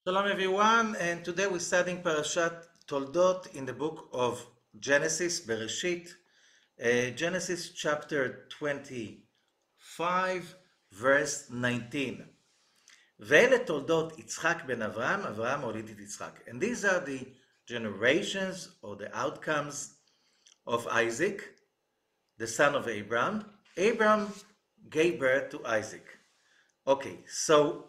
Shalom everyone, and today we're studying Parashat Toldot in the book of Genesis, Bereshit, Genesis chapter 25, verse 19. ואלה תולדות יצחק בן אברהם, אברהם הוליד את יצחק. And these are the generations or the outcomes of Isaac, the son of Abraham. Abraham gave birth to Isaac. Okay, so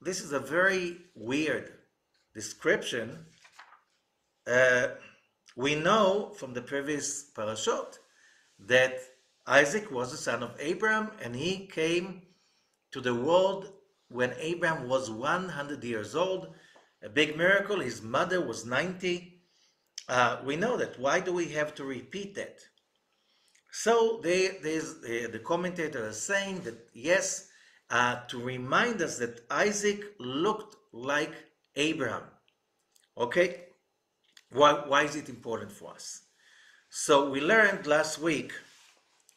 this is a very weird description. We know from the previous parashot that Isaac was the son of Abraham, and he came to the world when Abraham was 100 years old. A big miracle. His mother was 90. We know that. Why do we have to repeat that? So the commentators are saying that yes, to remind us that Isaac looked like Abraham. Okay? Why is it important for us? So we learned last week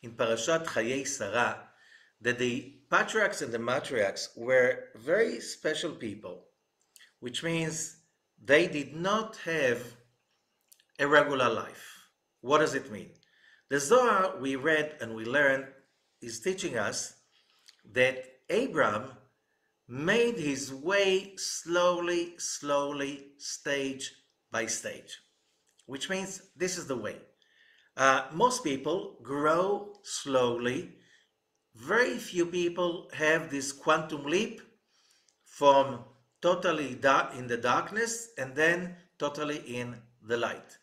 in Parashat Chayei Sarah that the patriarchs and the matriarchs were very special people, which means they did not have a regular life. What does it mean? The Zohar we read and we learned is teaching us that Abraham made his way slowly, stage by stage, which means this is the way. Most people grow slowly. Very few people have this quantum leap from totally in the darkness and then totally in the light.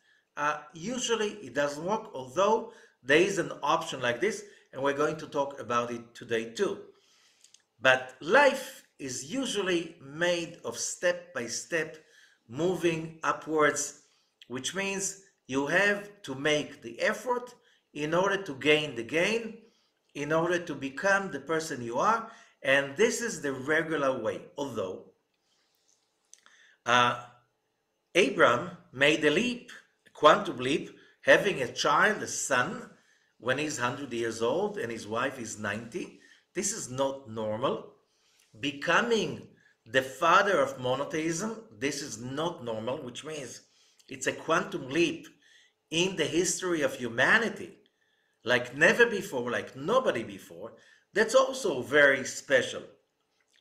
Usually it doesn't work, although there is an option like this, and we're going to talk about it today too. But life is usually made of step by step moving upwards, which means you have to make the effort in order to gain the gain, in order to become the person you are, and this is the regular way. Although Abraham made a leap, a quantum leap, having a child, a son, when he's 100 years old and his wife is 90. This is not normal. Becoming the father of monotheism, this is not normal, which means it's a quantum leap in the history of humanity, like never before, like nobody before. That's also very special.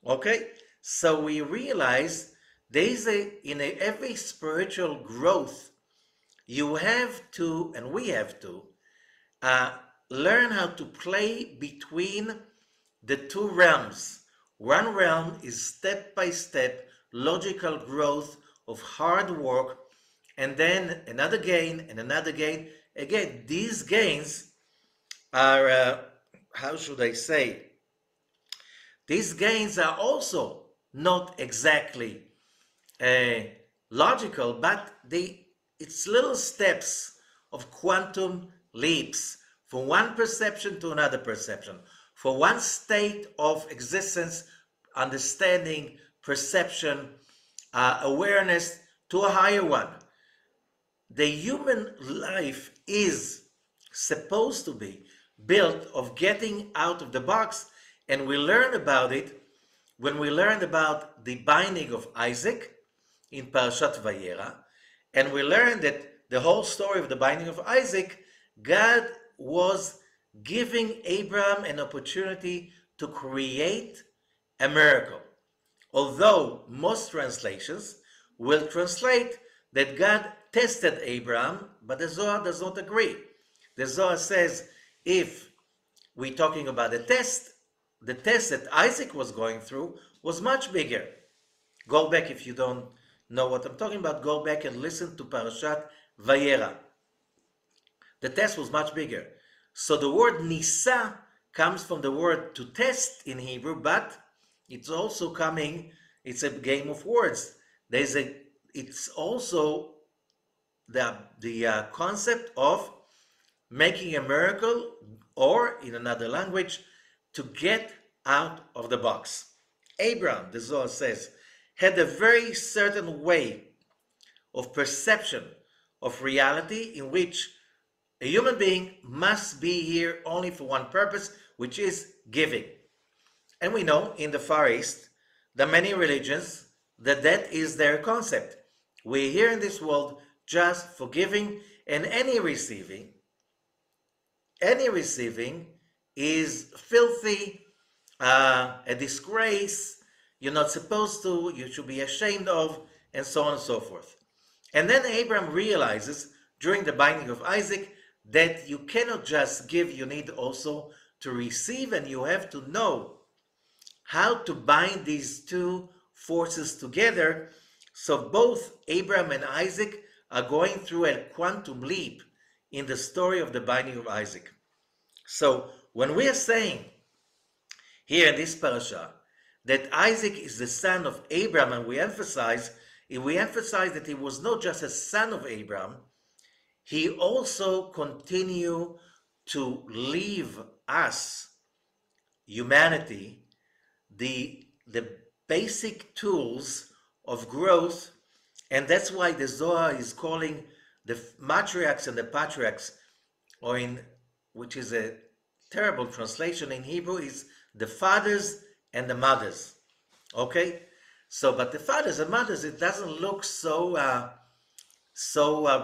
Okay? So we realize there is in every spiritual growth, you have to, and we have to, learn how to play between the two realms. One realm is step-by-step logical growth of hard work, and then another gain and another gain. Again, these gains are, how should I say, these gains are also not exactly logical, but it's little steps of quantum leaps from one perception to another perception, from one state of existence, understanding, perception, awareness, to a higher one. The human life is supposed to be built of getting out of the box, and we learn about it when we learned about the binding of Isaac in Parashat Vayera, and we learned that the whole story of the binding of Isaac, God was giving Abraham an opportunity to create a miracle. Although most translations will translate that God tested Abraham, but the Zohar does not agree. The Zohar says if we're talking about the test that Isaac was going through was much bigger. Go back, if you don't know what I'm talking about, go back and listen to Parashat Vayera. The test was much bigger. So the word Nisa comes from the word to test in Hebrew, but it's also it's a game of words. It's also the concept of making a miracle, or in another language, to get out of the box. Abraham, the Zohar says, had a very certain way of perception of reality in which a human being must be here only for one purpose, which is giving. And we know in the Far East, the many religions that is their concept. We're here in this world just for giving, and any receiving is filthy, a disgrace. You're not supposed to, you should be ashamed of, and so on and so forth. And then Abraham realizes during the binding of Isaac that you cannot just give, you need also to receive, and you have to know how to bind these two forces together. So both Abraham and Isaac are going through a quantum leap in the story of the binding of Isaac. So when we are saying here in this parasha that Isaac is the son of Abraham, and we emphasize that he was not just a son of Abraham, he also continued to leave us, humanity, the basic tools of growth. And that's why the Zohar is calling the matriarchs and the patriarchs, or in which is a terrible translation in Hebrew, is the fathers and the mothers. Okay, so but the fathers and mothers, it doesn't look so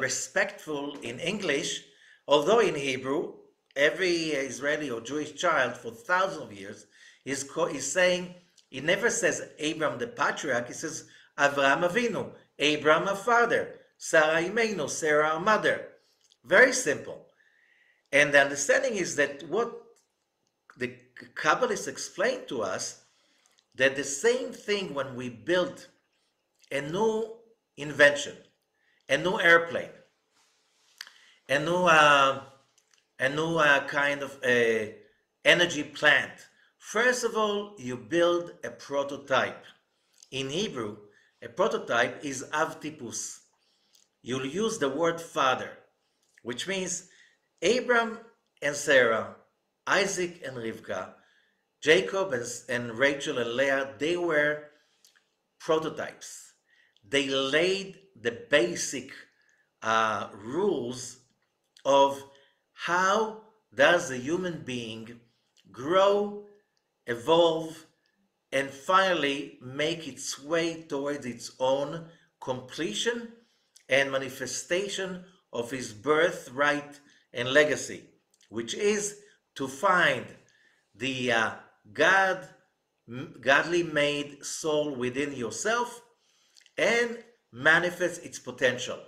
respectful in English, although in Hebrew every Israeli or Jewish child for thousands of years is saying, he never says Abraham the patriarch, he says Avraham Avinu, Abraham our father, Sarah Imeinu, Sarah our mother. Very simple. And the understanding is that what the Kabbalists explain to us, that the same thing when we build a new invention, a new airplane, a new kind of energy plant. First of all, you build a prototype. In Hebrew, a prototype is av tipus. You'll use the word father, which means Abraham and Sarah, Isaac and Rivka, Jacob and Rachel and Leah, they were prototypes. They laid the basic rules of how does a human being grow, evolve, and finally make its way towards its own completion and manifestation of his birthright and legacy, which is to find the godly made soul within yourself and manifest its potential.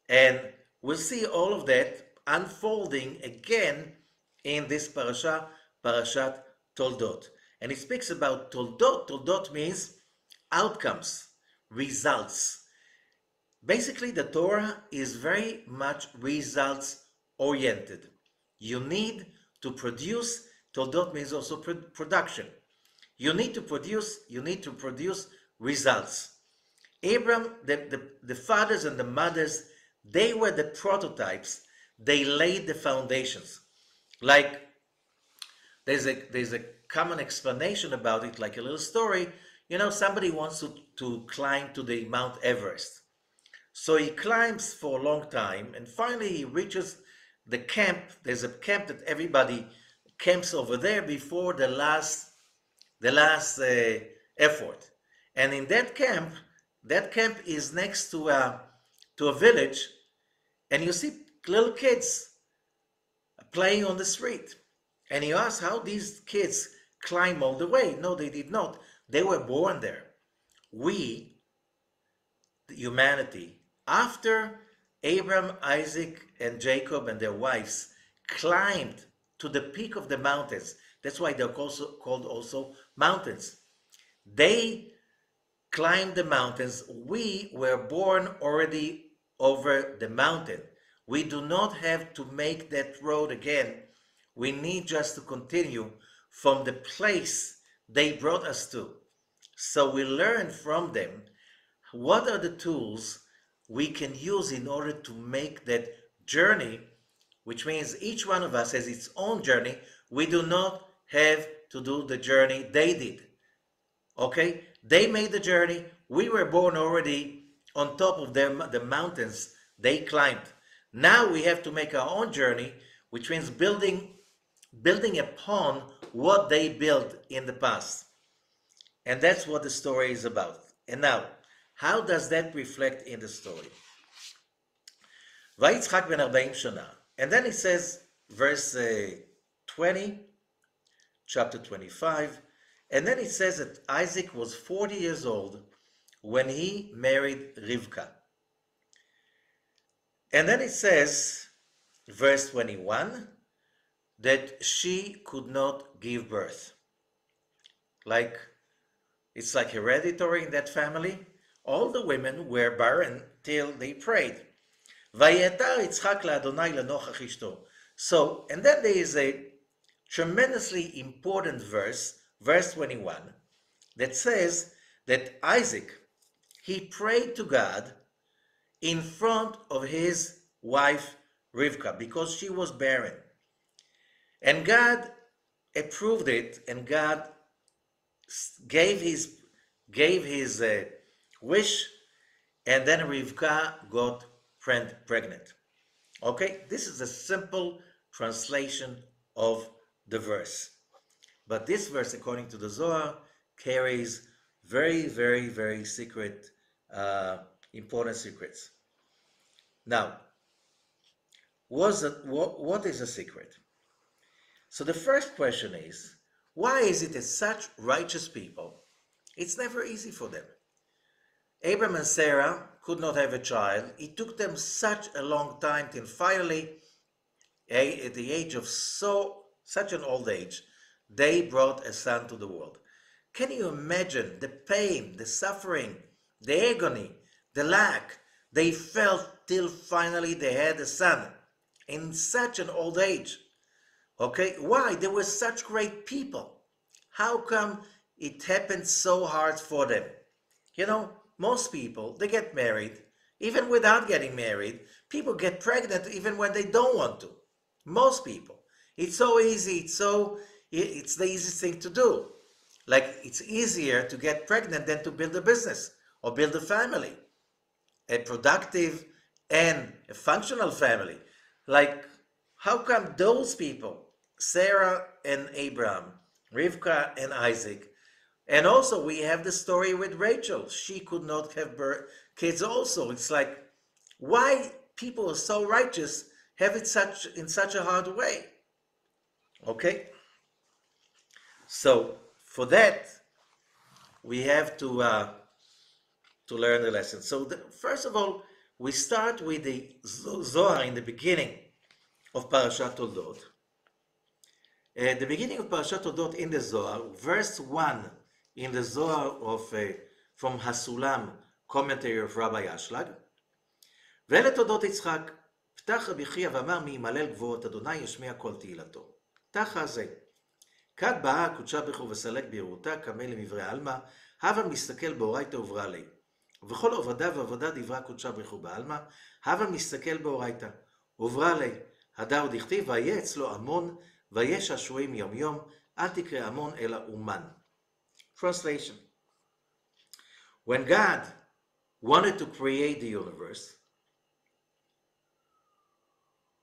And we'll see all of that unfolding again in this parasha, Parashat Toldot. And it speaks about Toldot. Toldot means outcomes, results. Basically, the Torah is very much results oriented. You need to produce. Toldot means also production. You need to produce results. Abraham, the fathers and the mothers, they were the prototypes. They laid the foundations. Like there's a common explanation about it, like a little story. You know, somebody wants to climb to the Mount Everest. So he climbs for a long time, and finally he reaches the camp. There's a camp that everybody camps over there before the last effort. And in that camp is next to a village, and you see little kids playing on the street. And you ask how these kids climb all the way. No, they did not. They were born there. We, humanity, after Abraham, Isaac, and Jacob and their wives climbed to the peak of the mountains. That's why they're called also mountains. They climbed the mountains. We were born already over the mountain. We do not have to make that road again. We need just to continue from the place they brought us to. So we learn from them what are the tools we can use in order to make that journey, which means each one of us has its own journey. We do not have to do the journey they did. Okay? They made the journey. We were born already on top of the mountains they climbed. Now we have to make our own journey, which means building upon what they built in the past. And that's what the story is about. And now, how does that reflect in the story? Vayitzchak ben 40 shana. And then it says, verse 20, chapter 25, and then it says that Isaac was 40 years old when he married Rivka. And then it says, verse 21, that she could not give birth. Like, it's like hereditary in that family. All the women were barren till they prayed. Vayetar Yitzchak la'Adonai lenochach ishto. So, and then there is a tremendously important verse, verse 21, that says that Isaac, he prayed to God in front of his wife Rivka because she was barren. And God approved it, and God gave his wish, and then Rivka got pregnant. Okay, this is a simple translation of the verse. But this verse, according to the Zohar, carries very, very, very secret, important secrets. Now, what is a secret? So the first question is, why is it that such righteous people, it's never easy for them? Abraham and Sarah could not have a child. It took them such a long time till finally, at the age of such an old age, they brought a son to the world. Can you imagine the pain, the suffering, the agony, the lack they felt till finally they had a son in such an old age? Okay, why? They were such great people. How come it happened so hard for them? You know, most people, they get married. Even without getting married, people get pregnant even when they don't want to. Most people. It's so easy. It's the easiest thing to do. Like, it's easier to get pregnant than to build a business or build a family, a productive and a functional family. Like, how come those people, Sarah and Abraham, Rivka and Isaac, and also we have the story with Rachel. She could not have kids also. It's like, why people are so righteous have it in such a hard way? Okay? So for that, we have to learn the lesson. So first of all, we start with the Zohar in the beginning of Parasha Toldot. At the beginning of Parasha Toldot in the Zohar, verse 1 in the Zohar from Hasulam, commentary of Rabbi Ashlag, ולתודות יצחק, פתח רבי חייא ואמר מי ימלל גבוהות אדוני ישמיע כל תהילתו. תחה זה. כד באה קודשה בכו וסלק בירותה, כמה למברי עלמא, הווה מסתכל באורייתא וברא לי. ובכל עובדה ועבודה דברה קודשה בכו בעלמא, הווה מסתכל באורייתא, וברא לי. הדר דכתיב, והיה אצלו המון, ויהיה שעשועים יום יום, אל תקרא המון אלא אומן. Translation. When God wanted to create the universe,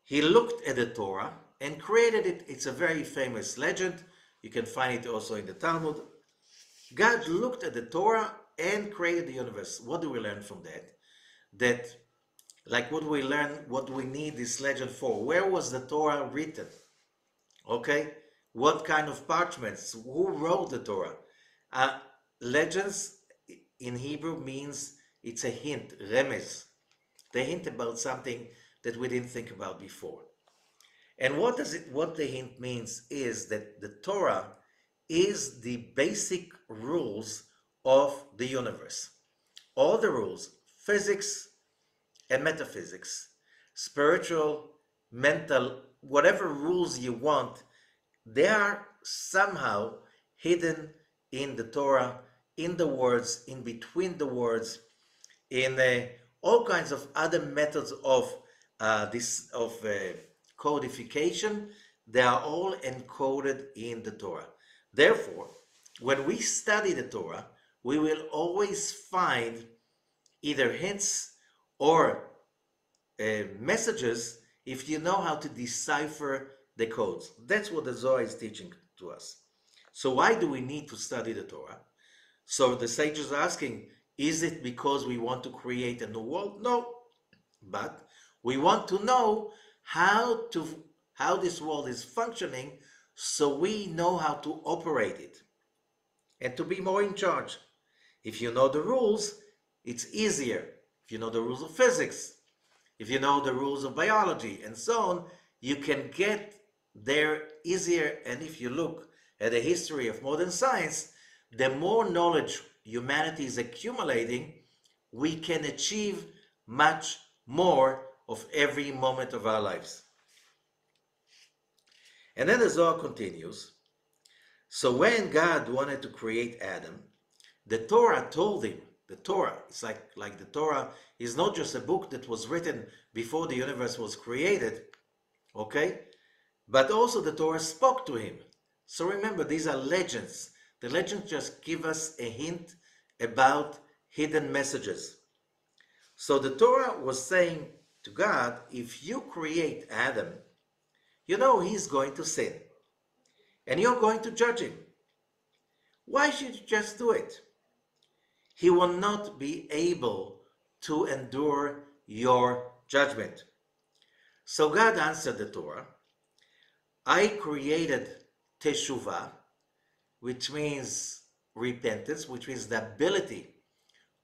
he looked at the Torah and created it. It's a very famous legend. You can find it also in the Talmud. God looked at the Torah and created the universe. What do we learn from that? That, like what we learn, what we need this legend for. Where was the Torah written? Okay? What kind of parchments? Who wrote the Torah? Legends in Hebrew means it's a hint, remez. They hint about something that we didn't think about before. And what the hint means is that the Torah is the basic rules of the universe. All the rules, physics and metaphysics, spiritual, mental, whatever rules you want, they are somehow hidden in the Torah, in the words, in between the words, in all kinds of other methods of codification. They are all encoded in the Torah. Therefore, when we study the Torah, we will always find either hints or messages if you know how to decipher the codes. That's what the Zohar is teaching to us. So why do we need to study the Torah? So the sage is asking, is it because we want to create a new world? No, but we want to know how to how this world is functioning so we know how to operate it and to be more in charge. If you know the rules, it's easier. If you know the rules of physics, if you know the rules of biology and so on, you can get there easier. And if you look at the history of modern science, the more knowledge humanity is accumulating, we can achieve much more of every moment of our lives. And then the Zohar continues. So when God wanted to create Adam, the Torah told him, the Torah, it's like the Torah is not just a book that was written before the universe was created, okay? But also the Torah spoke to him. So remember, these are legends. The legends just give us a hint about hidden messages. So the Torah was saying to God, if you create Adam, you know he's going to sin. And you're going to judge him. Why should you just do it? He will not be able to endure your judgment. So God answered the Torah, I created teshuvah, which means repentance, which means the ability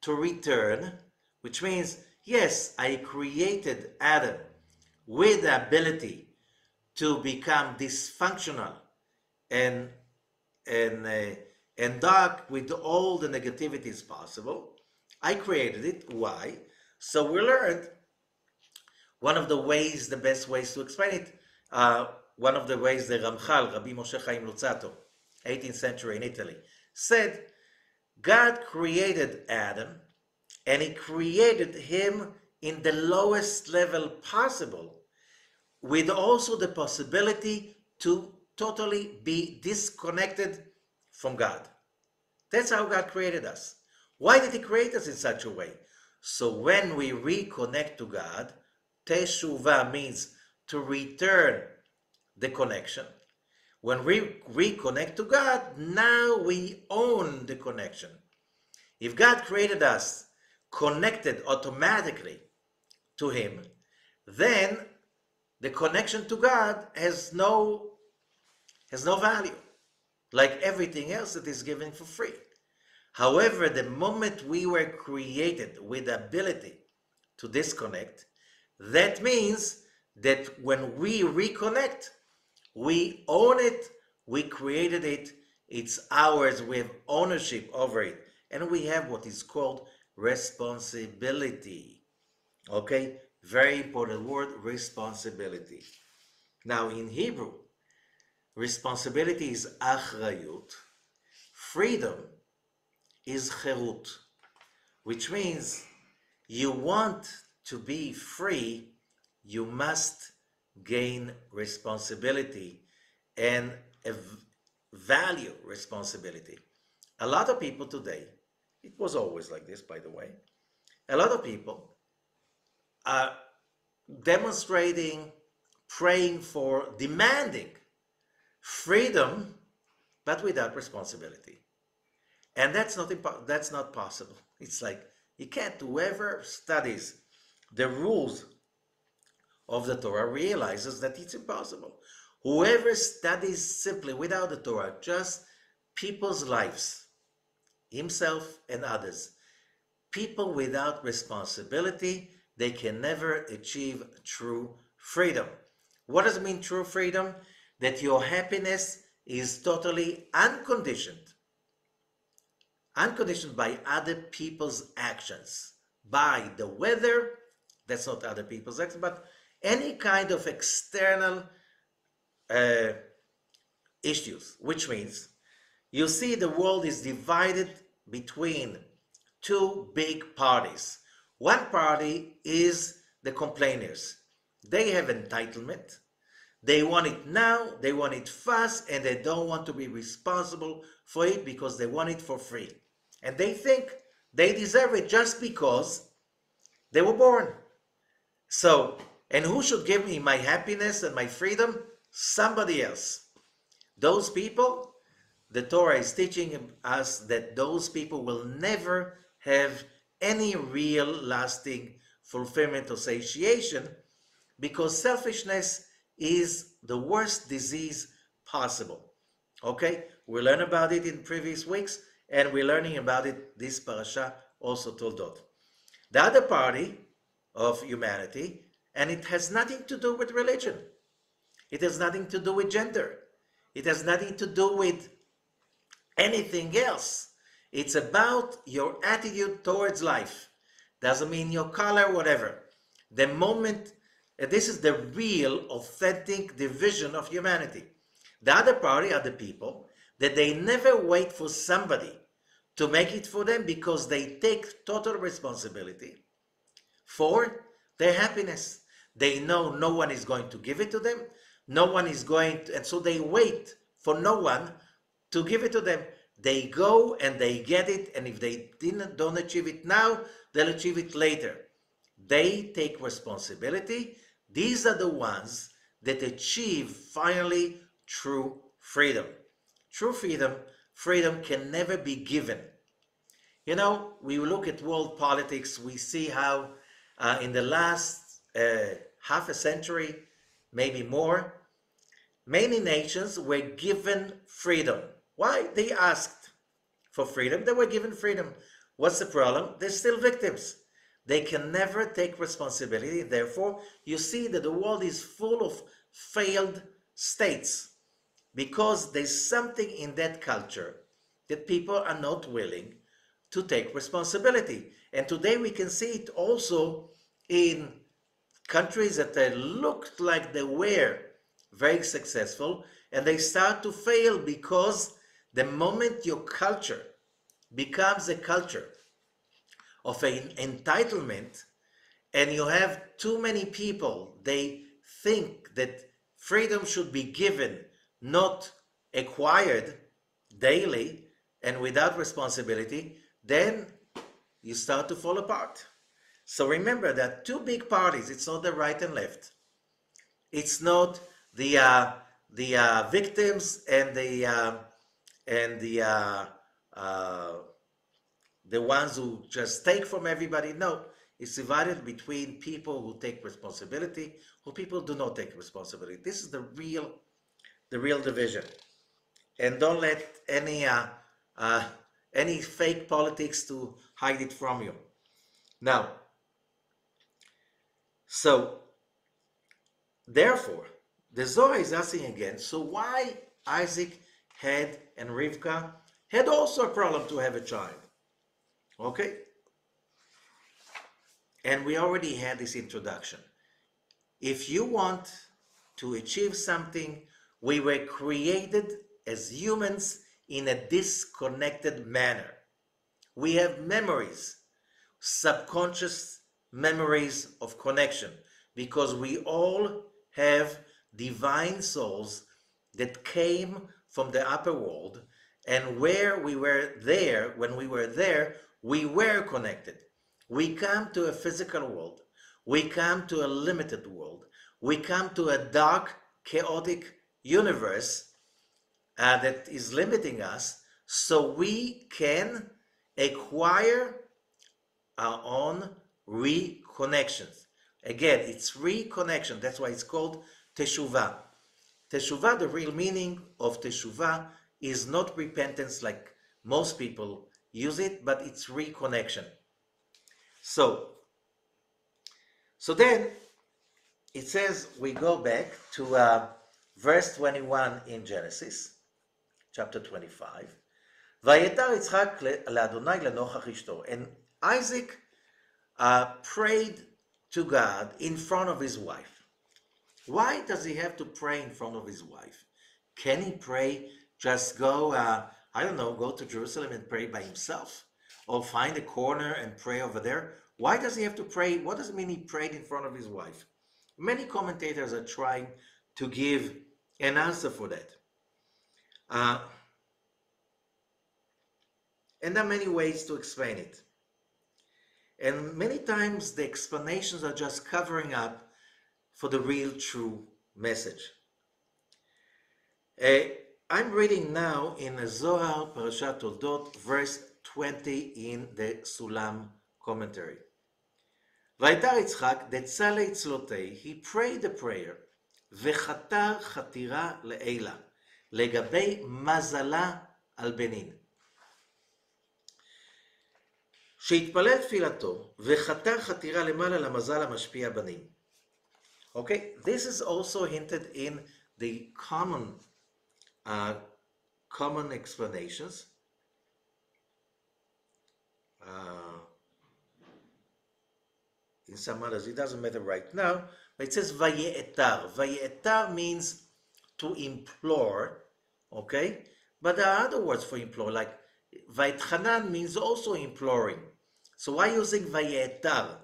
to return, which means, yes, I created Adam with the ability to become dysfunctional and dark with all the negativities possible. I created it. Why? So we learned one of the ways, the best ways to explain it, one of the ways the Ramchal, Rabbi Moshe Chaim Luzzatto, 18th century in Italy, said, God created Adam, and he created him in the lowest level possible, with also the possibility to totally be disconnected from God. That's how God created us. Why did he create us in such a way? So when we reconnect to God, teshuvah means to return the connection. When we reconnect to God, now we own the connection. If God created us connected automatically to him, then the connection to God has no value, like everything else that is given for free. However, the moment we were created with the ability to disconnect, that means that when we reconnect, we own it, we created it, it's ours, we have ownership over it, and we have what is called responsibility. Okay? Very important word, responsibility. Now in Hebrew, responsibility is achrayut, freedom is cherut, which means you want to be free, you must gain responsibility and value responsibility. A lot of people today, it was always like this, by the way, a lot of people are demonstrating, praying for, demanding freedom, but without responsibility. And that's not possible. It's like you can't. Whoever studies the rules of the Torah realizes that it's impossible. Whoever studies simply without the Torah, just people's lives, himself and others, people without responsibility, they can never achieve true freedom. What does it mean, true freedom? That your happiness is totally unconditioned by other people's actions, by the weather, that's not other people's actions, but any kind of external issues, which means you see the world is divided between two big parties. One party is the complainers. They have entitlement. They want it now, they want it fast, and they don't want to be responsible for it because they want it for free. And they think they deserve it just because they were born. So, and who should give me my happiness and my freedom? Somebody else. Those people, the Torah is teaching us that those people will never have any real lasting fulfillment or satiation, because selfishness is the worst disease possible. Okay, we learned about it in previous weeks, and we're learning about it this parasha also Toldot. The other party of humanity, and it has nothing to do with religion. It has nothing to do with gender. It has nothing to do with anything else. It's about your attitude towards life. Doesn't mean your color, whatever. The moment, this is the real, authentic division of humanity. The other party are the people that they never wait for somebody to make it for them, because they take total responsibility for their happiness. They know no one is going to give it to them. No one is going to, and so they wait for no one to give it to them. They go and they get it, and if they don't achieve it now, they'll achieve it later. They take responsibility. These are the ones that achieve finally true freedom. True freedom can never be given. You know, we look at world politics, we see how in the last half a century, maybe more, many nations were given freedom. Why? They asked for freedom. They were given freedom. What's the problem? They're still victims. They can never take responsibility. Therefore, you see that the world is full of failed states, because there's something in that culture that people are not willing to take responsibility. And today we can see it also in countries that looked like they were very successful, and they start to fail, because the moment your culture becomes a culture of an entitlement, and you have too many people, they think that freedom should be given, not acquired daily and without responsibility, then you start to fall apart. So remember that two big parties. It's not the right and left. It's not the victims and the ones who just take from everybody. No, it's divided between people who take responsibility, who people do not take responsibility. This is the real division. And don't let any fake politics to hide it from you. Now, so therefore, the Zohar is asking again, so why Isaac had and Rivka had also a problem to have a child? Okay? And we already had this introduction. If you want to achieve something, we were created as humans in a disconnected manner. We have memories, subconscious memories of connection, because we all have divine souls that came from the upper world, and when we were there, we were connected. We come to a physical world. We come to a limited world. We come to a dark, chaotic universe that is limiting us, so we can acquire our own reconnections. Again, it's reconnection. That's why it's called teshuvah. Teshuvah, the real meaning of teshuvah is not repentance like most people use it, but it's reconnection. So then it says, we go back to verse 21 in Genesis, chapter 25. ויתר יצחק לאדוני לנוכח אשתו. And Isaac prayed to God in front of his wife. Why does he have to pray in front of his wife? Can he pray, just go, go to Jerusalem and pray by himself? Or find a corner and pray over there? Why does he have to pray? What does it mean he prayed in front of his wife? Many commentators are trying to give an answer for that. And there are many ways to explain it. And many times the explanations are just covering up for the real true message. I'm reading now in the Zohar Parasha Toldot, verse 20 in the Sulam commentary. ויתר יצחק דצה לאצלותי, he prayed the prayer, וחתר חתירה לעילה, לגבי מזלה על בנין. שהתפלל תפילתו, וחתר חתירה למעלה למזל המשפיע בנים. Okay, this is also hinted in the common explanations. In some others, it doesn't matter right now, but it says vaye'etar. Vaye'etar means to implore, okay? But there are other words for implore, like vayetchanan means also imploring. So why using vaye'etar?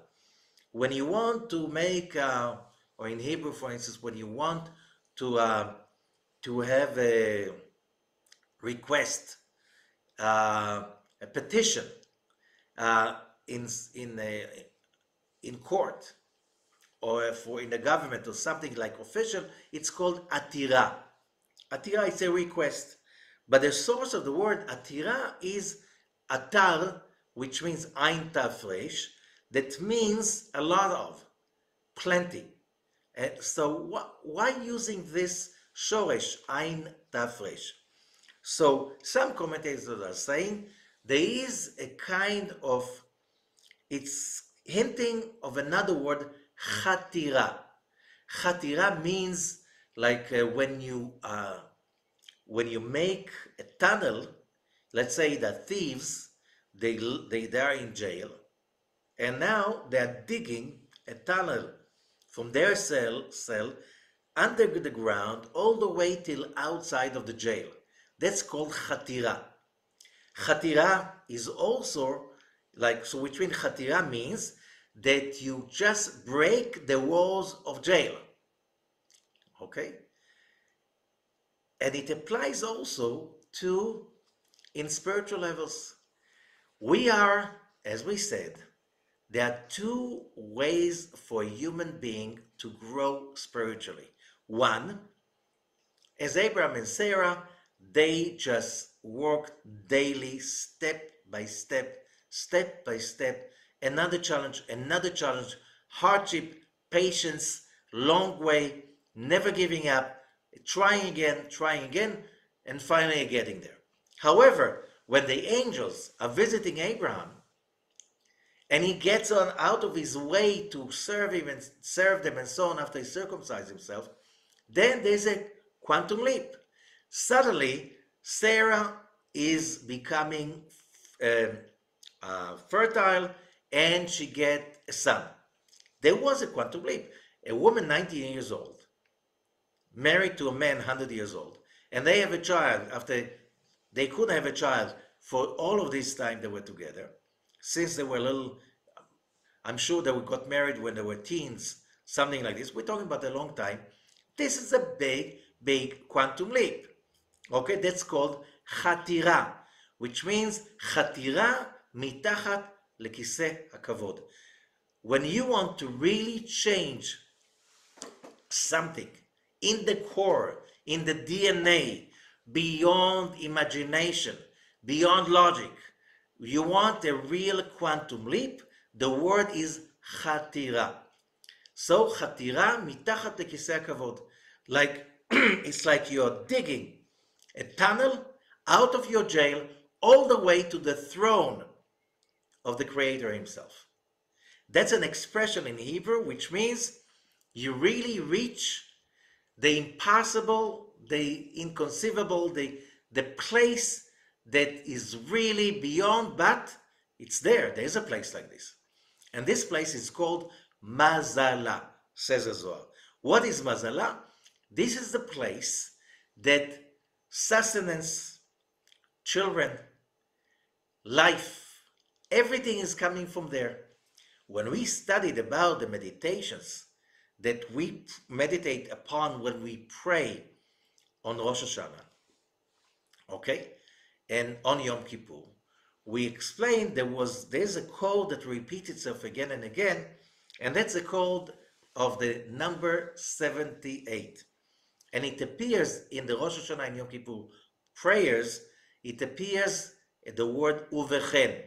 When you want to make, or in Hebrew, for instance, when you want to have a request, a petition in court, or in the government, or something like official, it's called atira. Atira is a request, but the source of the word atira is atar, which means ein tafresh, that means a lot of, plenty. So why using this shoresh, ein tafresh? So some commentators are saying there is a kind of, it's hinting of another word, chatira. Chatira means like when you make a tunnel. Let's say that thieves, they are in jail, and now they are digging a tunnel from their cell under the ground all the way till outside of the jail. That's called chatira. Chatira is also like, so which means chatira means that you just break the walls of jail. Okay? And it applies also to in spiritual levels. We are, as we said, there are two ways for a human being to grow spiritually. One, as Abraham and Sarah, they just worked daily, step by step by step, another challenge, hardship, patience, long way, never giving up, trying again, and finally getting there. However, when the angels are visiting Abraham, and he gets on out of his way to serve him and serve them and so on after he circumcised himself, then there's a quantum leap. Suddenly, Sarah is becoming fertile, and she gets a son. There was a quantum leap. A woman 19 years old, married to a man 100 years old, and they have a child after they couldn't have a child for all of this time they were together, since they were little. I'm sure they got married when they were teens, something like this. We're talking about a long time. This is a big quantum leap. Okay, that's called chatira, which means chatira mitachat lekiseh hakavod. When you want to really change something in the core, in the DNA, beyond imagination, beyond logic, you want a real quantum leap, the word is chatira. So chatira mitachat lekiseh hakavod. Like, it's like you're digging a tunnel out of your jail all the way to the throne of the Creator himself. That's an expression in Hebrew which means you really reach the impossible, the inconceivable, the place that is really beyond, but it's there. There's a place like this. And this place is called Mazala, says the Zohar. What is Mazala? This is the place that sustenance, children, life, everything is coming from there. When we studied about the meditations that we meditate upon when we pray on Rosh Hashanah, okay, and on Yom Kippur, we explained there's a code that repeats itself again and again, and that's the code of the number 78. and it appears in the Rosh Hashanah and Yom Kippur prayers, it appears at the word uvechen.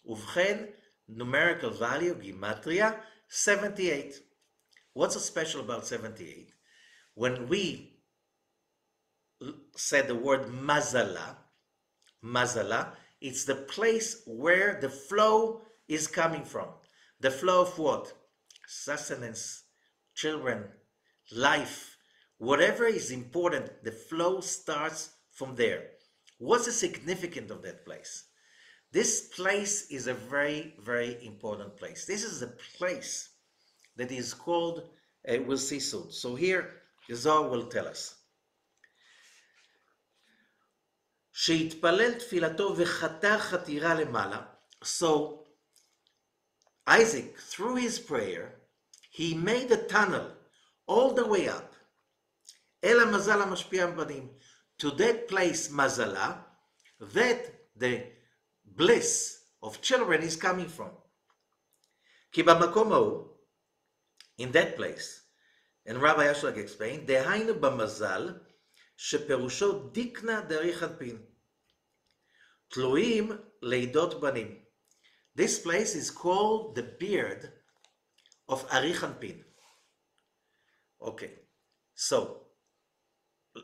Uvechen, numerical value, gematria, 78. What's so special about 78? When we said the word mazala, it's the place where the flow is coming from. The flow of what? Sustenance, children, life, whatever is important, the flow starts from there. What's the significance of that place? This place is a very, very important place. This is a place that is called, we'll see soon. So here, Zohar will tell us. שהתפלל תפילתו וחתר חתירה למעלה. So Isaac, through his prayer, he made a tunnel all the way up. אל המזל המשפיע בנים. To that place, mazala, that the bliss of children is coming from. כי במקום ההוא, in that place, and Rabbi Shaul explained, דהיינו במזל, שפירושו דיקנה דאריך אנפין, תלויים לידות בנים. This place is called the beard of Arich Anpin. Okay, so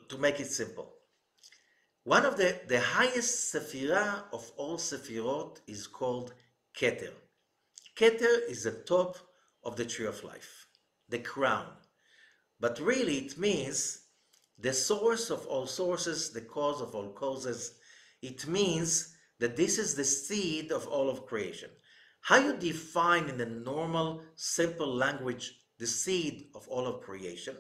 to make it simple, one of the highest sephirah of all sephirot is called Keter. Keter is the top of the tree of life, the crown. But really it means the source of all sources, the cause of all causes. It means that this is the seed of all of creation. How you define in the normal, simple language the seed of all of creation?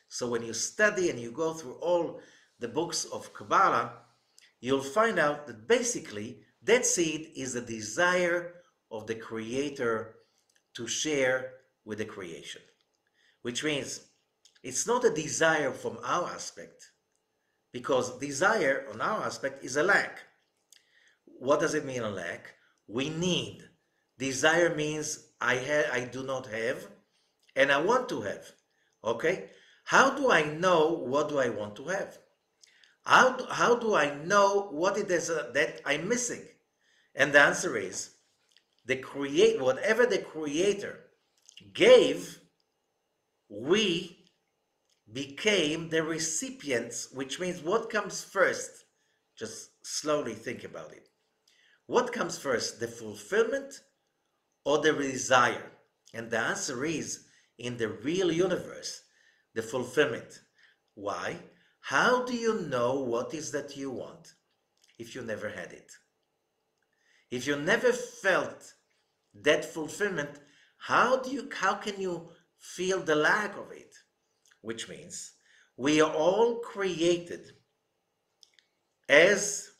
So when you study and you go through all the books of Kabbalah, you'll find out that basically that seed is the desire of the Creator to share with the creation. Which means it's not a desire from our aspect, because desire on our aspect is a lack. What does it mean, a lack? We need. Desire means I do not have, and I want to have. Okay? How do I know what do I want to have? How do I know what it is that I'm missing? And the answer is, whatever the Creator gave, we became the recipients, which means what comes first? Just slowly think about it. What comes first, the fulfillment or the desire? And the answer is, in the real universe, the fulfillment. Why? How do you know what is that you want if you never had it? If you never felt that fulfillment, how can you feel the lack of it? Which means we are all created as,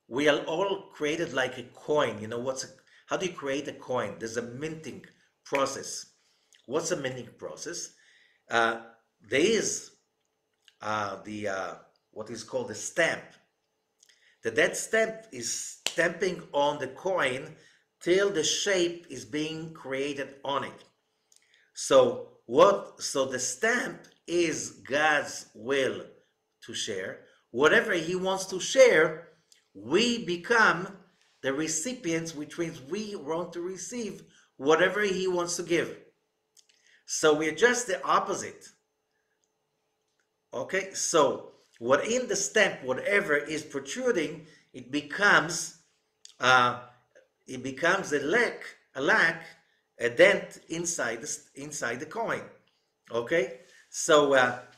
we are all created like a coin. How do you create a coin? There's a minting process. What's a minting process? There is what is called a stamp. That stamp is stamping on the coin till the shape is being created on it. So the stamp is God's will to share. Whatever He wants to share, we become the recipients, which means we want to receive whatever He wants to give. So we're just the opposite. Okay, so what in the stamp, whatever is protruding, it becomes a lack, a dent inside the coin. Okay, so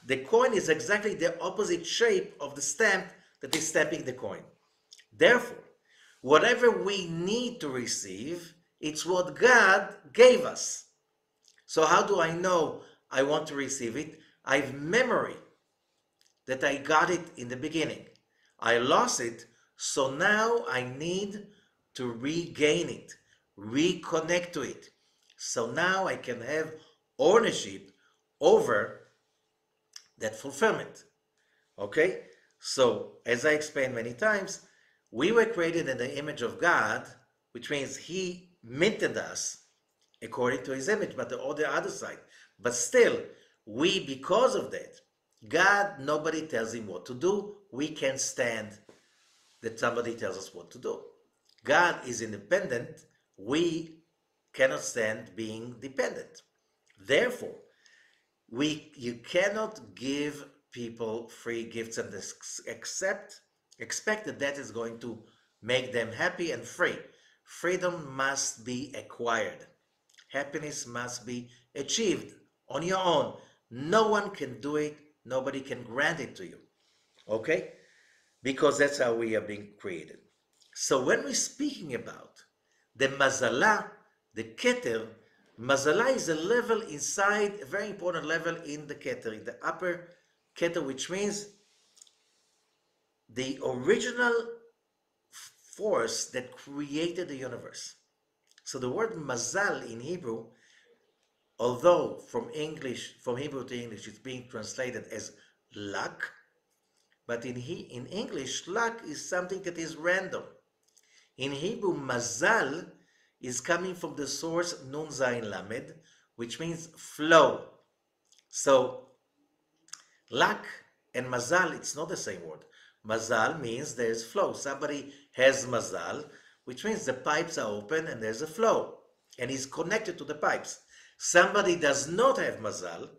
the coin is exactly the opposite shape of the stamp that is stamping the coin. Therefore, whatever we need to receive, it's what God gave us. So how do I know I want to receive it? I have memory that I got it in the beginning. I lost it, so now I need to regain it, reconnect to it. So now I can have ownership over that fulfillment. Okay? So, as I explained many times, we were created in the image of God, which means He minted us according to His image, but on the other side. But still, because of that, God, nobody tells him what to do. We can't stand that somebody tells us what to do. God is independent. We cannot stand being dependent. Therefore, you cannot give people free gifts and expect that is going to make them happy and free. Freedom must be acquired. Happiness must be achieved on your own. No one can do it. Nobody can grant it to you. Okay? Because that's how we are being created. So when we're speaking about the mazala, the keter, mazala is a level inside, a very important level in the keter, in the upper keter, which means the original force that created the universe. So the word mazal in Hebrew, although from Hebrew to English, it's being translated as luck, but in English, luck is something that is random. In Hebrew, mazal is coming from the source nun zayin lamed, which means flow. So luck and mazal, it's not the same word. Mazal means there's flow. Somebody has mazal, which means the pipes are open and there's a flow, and he's connected to the pipes. Somebody does not have mazal,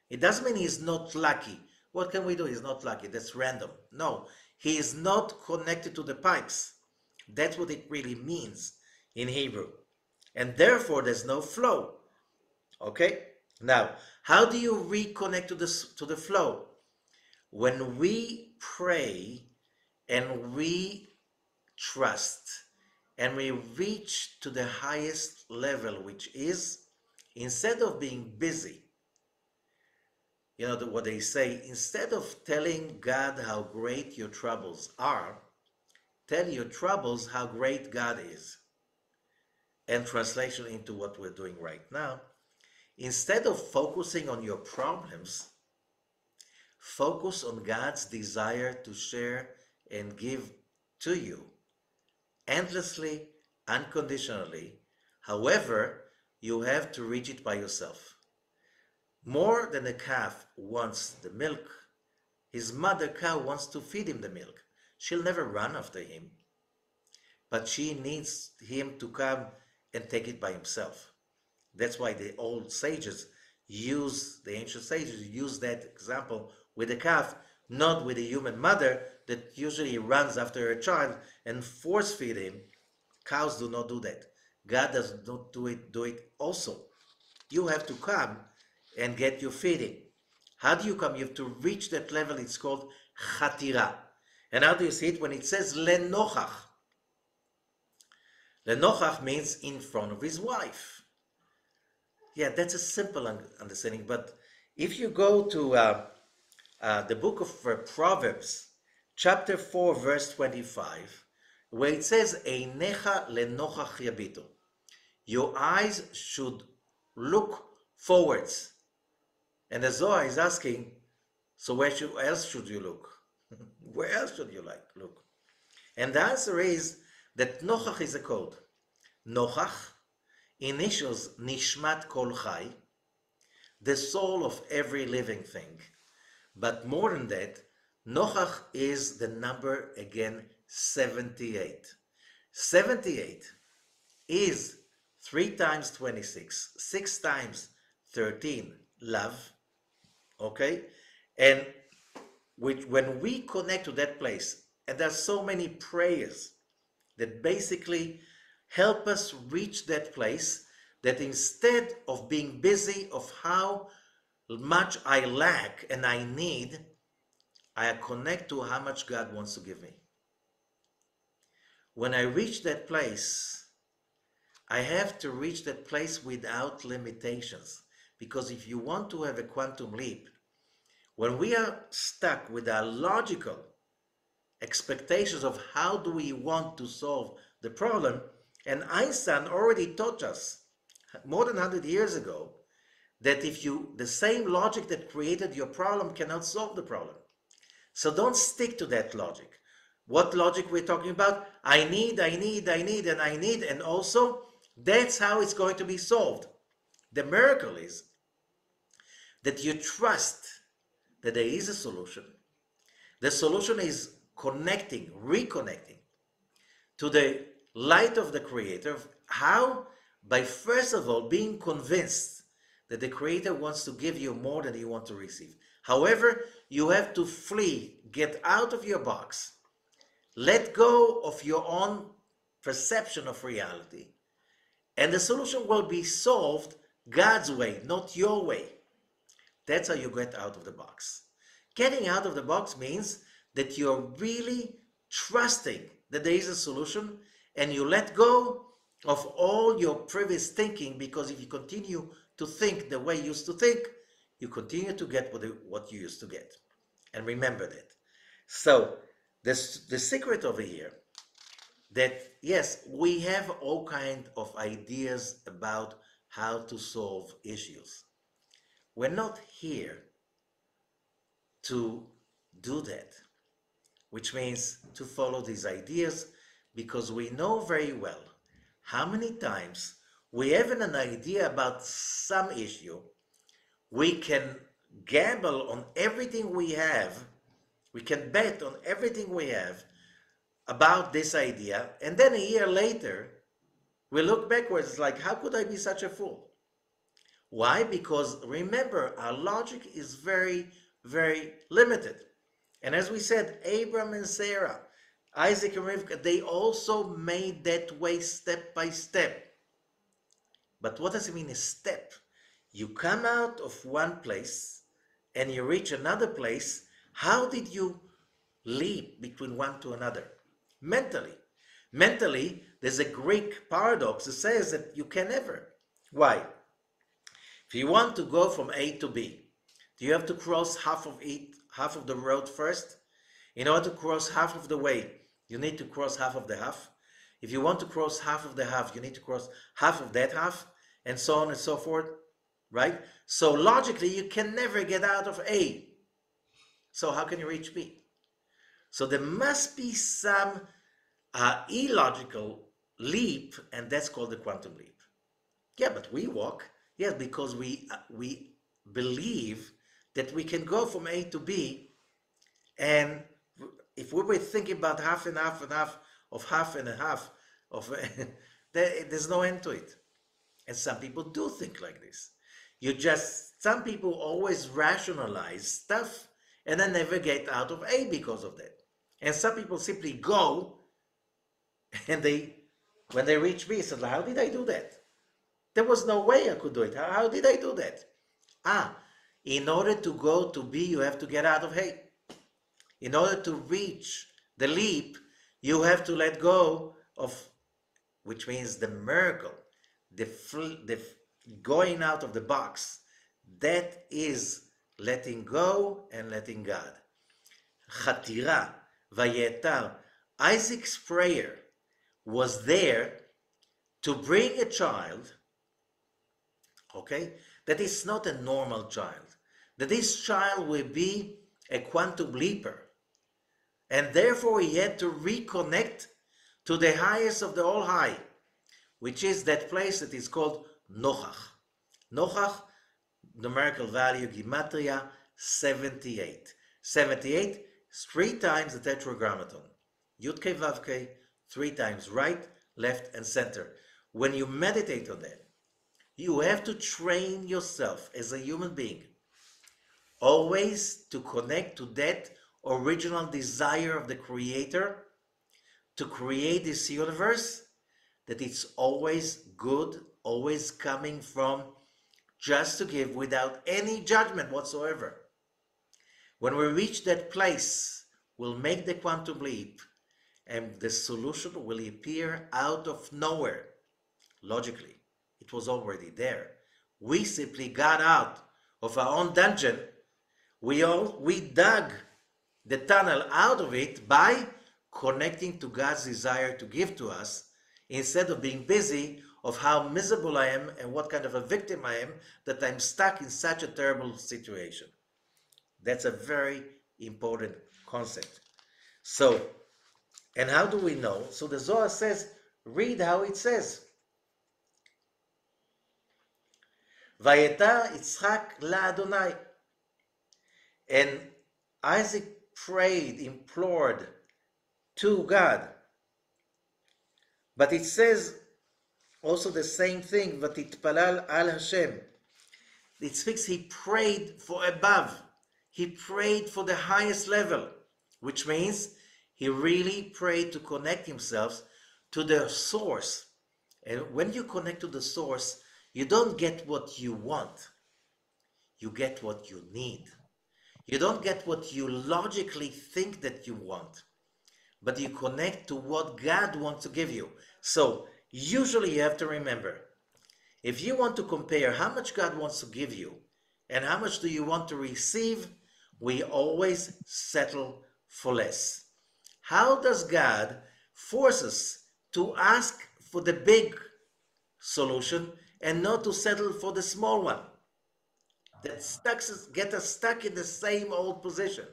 it doesn't mean he's not lucky. What can we do? He's not lucky. That's random. No, he is not connected to the pipes. That's what it really means in Hebrew. And therefore, there's no flow. Okay? Now, how do you reconnect to the flow? When we pray and we trust and we reach to the highest level, which is, instead of being busy, you know what they say, instead of telling God how great your troubles are, tell your troubles how great God is. And translation into what we're doing right now, instead of focusing on your problems, focus on God's desire to share and give to you endlessly, unconditionally. However, you have to reach it by yourself. More than a calf wants the milk, his mother cow wants to feed him the milk. She'll never run after him, but she needs him to come and take it by himself. That's why the old sages the ancient sages use that example with a calf, not with a human mother that usually runs after her child and force feed him. Cows do not do that. God does not do it also. You have to come and get your feeding. How do you come? You have to reach that level. It's called chatira. And how do you see it? When it says lenochach. Lenochach means in front of his wife. Yeah, that's a simple understanding. But if you go to the book of Proverbs, chapter 4, verse 25, where it says, Einecha lenochach yabitu. Your eyes should look forwards. And the Zohar is asking, so where else should you look? Where else should you look? And the answer is that nochach is a code. Nochach, initials nishmat kol chai, the soul of every living thing. But more than that, nochach is the number, again, 78. 78 is 3 times 26, 6 times 13, love, okay? And when we connect to that place, and there's so many prayers that basically help us reach that place, that instead of being busy of how much I lack and I need, I connect to how much God wants to give me. When I reach that place, I have to reach that place without limitations. Because if you want to have a quantum leap, when we are stuck with our logical expectations of how do we want to solve the problem, and Einstein already taught us more than 100 years ago that the same logic that created your problem cannot solve the problem. So don't stick to that logic. What logic we're talking about? I need, and also that's how it's going to be solved. The miracle is that you trust that there is a solution. The solution is connecting, reconnecting to the light of the Creator. How? By first of all being convinced that the Creator wants to give you more than you want to receive. However, you have to flee, get out of your box, let go of your own perception of reality, and the solution will be solved God's way, not your way. That's how you get out of the box. Getting out of the box means that you're really trusting that there is a solution, and you let go of all your previous thinking, because if you continue to think the way you used to think, you continue to get what you used to get. And remember that. So the secret over here, that yes, we have all kinds of ideas about how to solve issues. We're not here to do that, which means to follow these ideas, because we know very well how many times we have an idea about some issue, we can gamble on everything we have, we can bet on everything we have about this idea, and then a year later we look backwards like, how could I be such a fool? Why? Because remember, our logic is very, very limited. And as we said, Abram and Sarah, Isaac and Rivka, they also made that way step by step. But what does it mean, a step? You come out of one place and you reach another place. How did you leap between one to another? Mentally. Mentally, there's a Greek paradox that says that you can never. Why? If you want to go from A to B, do you have to cross half of the road first? In order to cross half of the way, you need to cross half of the half. If you want to cross half of the half, you need to cross half of that half, and so on and so forth, right? So logically, you can never get out of A. So how can you reach B? So there must be some illogical leap, and that's called the quantum leap. Yeah, but we walk, yes, because we believe that we can go from A to B, and if we were thinking about half and half and half of half and a half of there's no end to it. And some people do think like this. Some people always rationalize stuff and then never get out of A because of that. And some people simply go, and when they reach B, say, how did I do that? There was no way I could do it. How did I do that? In order to go to B, you have to get out of A. In order to reach the leap, you have to let go of, which means the miracle, the going out of the box. That is letting go and letting God. Chatira, vayetar. Isaac's prayer was there to bring a child, okay, that is not a normal child, that this child will be a quantum leaper, and therefore he had to reconnect to the highest of the all high, which is that place that is called Nochach. Nochach, numerical value, Gematria, 78. 78 is 3 times the Tetragrammaton. Youdkevitch, 3 times right, left, and center. When you meditate on that, you have to train yourself as a human being always to connect to that original desire of the Creator to create this universe, that it's always good, always coming from just to give without any judgment whatsoever. When we reach that place, we'll make the quantum leap, and the solution will appear out of nowhere. Logically, it was already there. We simply got out of our own dungeon. We dug the tunnel out of it by connecting to God's desire to give to us, instead of being busy of how miserable I am and what kind of a victim I am that I'm stuck in such a terrible situation. That's a very important concept. So, and how do we know? So the Zohar says, read how it says. Vayeta Yitzchak la'Adonai. And Isaac prayed, implored to God. But it says also the same thing, Vatitpalal al Hashem. It speaks he prayed for above. He prayed for the highest level, which means he really prayed to connect himself to the source. And when you connect to the source, you don't get what you want. You get what you need. You don't get what you logically think that you want, but you connect to what God wants to give you. So usually you have to remember, if you want to compare how much God wants to give you and how much do you want to receive, we always settle for less. How does God force us to ask for the big solution and not to settle for the small one that get us stuck in the same old position?